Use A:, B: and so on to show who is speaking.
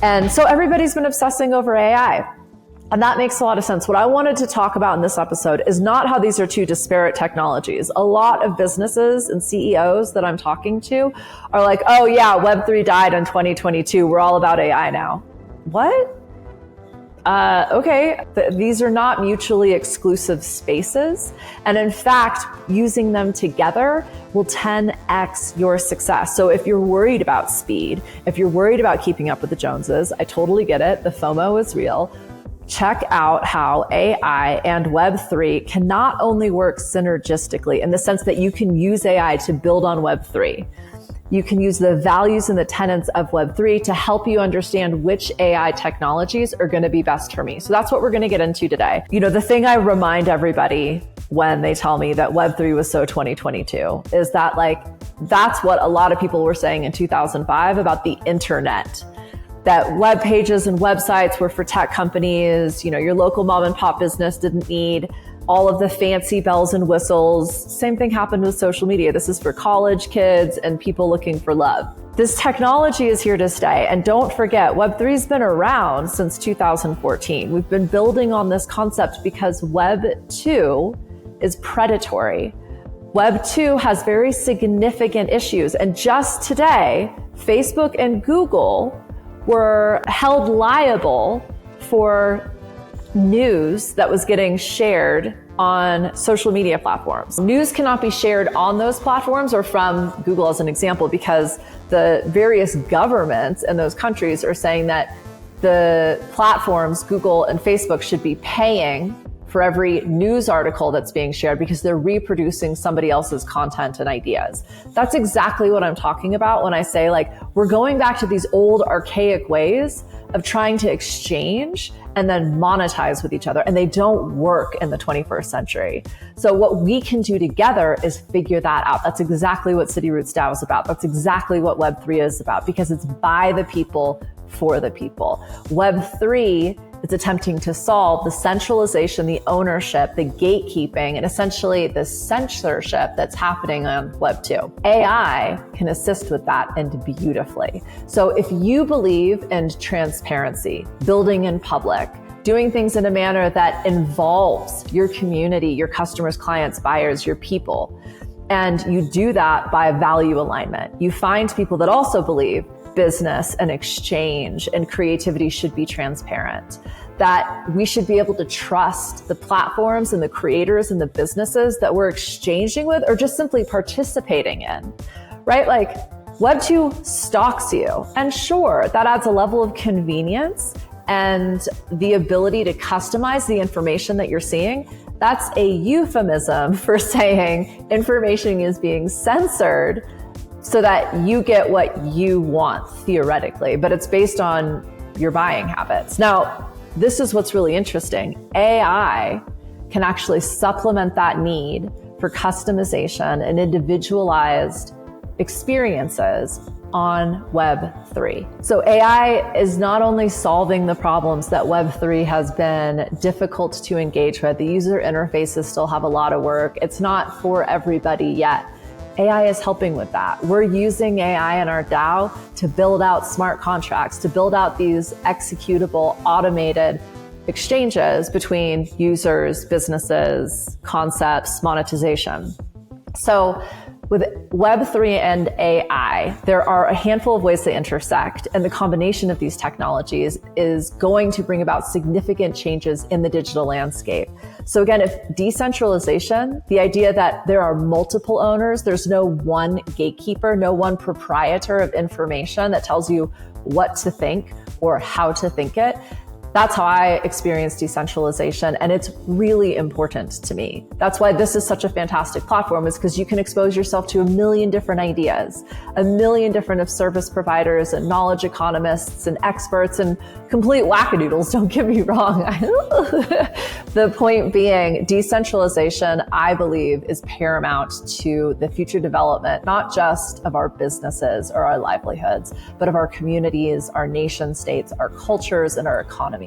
A: And so everybody's been obsessing over AI. And that makes a lot of sense. What I wanted to talk about in this episode is not how these are two disparate technologies. A lot of businesses and CEOs that I'm talking to are like, oh yeah, Web3 died in 2022. We're all about AI now. What? Okay, these are not mutually exclusive spaces. And in fact, using them together will 10x your success. So if you're worried about speed, if you're worried about keeping up with the Joneses, I totally get it. The FOMO is real. Check out how AI and Web3 can not only work synergistically in the sense that you can use AI to build on Web3. You can use the values and the tenets of Web3 to help you understand which AI technologies are going to be best for me. So that's what we're going to get into today. You know, the thing I remind everybody when they tell me that Web3 was so 2022 is that that's what a lot of people were saying in 2005 about the internet. That web pages and websites were for tech companies. You know, your local mom and pop business didn't need all of the fancy bells and whistles. Same thing happened with social media. This is for college kids and people looking for love. This technology is here to stay. And don't forget, Web3 has been around since 2014. We've been building on this concept because Web 2 is predatory. Web 2 has very significant issues. And just today, Facebook and Google were held liable for news that was getting shared on social media platforms. News cannot be shared on those platforms or from Google as an example, because the various governments in those countries are saying that the platforms, Google and Facebook, should be paying for every news article that's being shared because they're reproducing somebody else's content and ideas. That's exactly what I'm talking about when I say we're going back to these old archaic ways of trying to exchange and then monetize with each other. And they don't work in the 21st century. So what we can do together is figure that out. That's exactly what City Roots DAO is about. That's exactly what Web3 is about, because it's by the people for the people. Web3 is attempting to solve the centralization, the ownership, the gatekeeping, and essentially the censorship that's happening on Web 2. AI can assist with that, and beautifully. So if you believe in transparency, building in public, doing things in a manner that involves your community, your customers, clients, buyers, your people, and you do that by value alignment, you find people that also believe business and exchange and creativity should be transparent, that we should be able to trust the platforms and the creators and the businesses that we're exchanging with or just simply participating in, right? Web 2 stalks you. And sure, that adds a level of convenience and the ability to customize the information that you're seeing. That's a euphemism for saying information is being censored so that you get what you want, theoretically, but it's based on your buying habits. Now, this is what's really interesting. AI can actually supplement that need for customization and individualized experiences on Web3. So AI is not only solving the problems that Web3 has been difficult to engage with. The user interfaces still have a lot of work. It's not for everybody yet. AI is helping with that. We're using AI in our DAO to build out smart contracts, to build out these executable, automated exchanges between users, businesses, concepts, monetization. So with Web3 and AI, there are a handful of ways they intersect, and the combination of these technologies is going to bring about significant changes in the digital landscape. So again, if decentralization, the idea that there are multiple owners, there's no one gatekeeper, no one proprietor of information that tells you what to think or how to think it. That's how I experience decentralization, and it's really important to me. That's why this is such a fantastic platform, is because you can expose yourself to a million different ideas, a million different service providers and knowledge economists and experts and complete wackadoodles, don't get me wrong. The point being, decentralization, I believe, is paramount to the future development, not just of our businesses or our livelihoods, but of our communities, our nation states, our cultures, and our economies.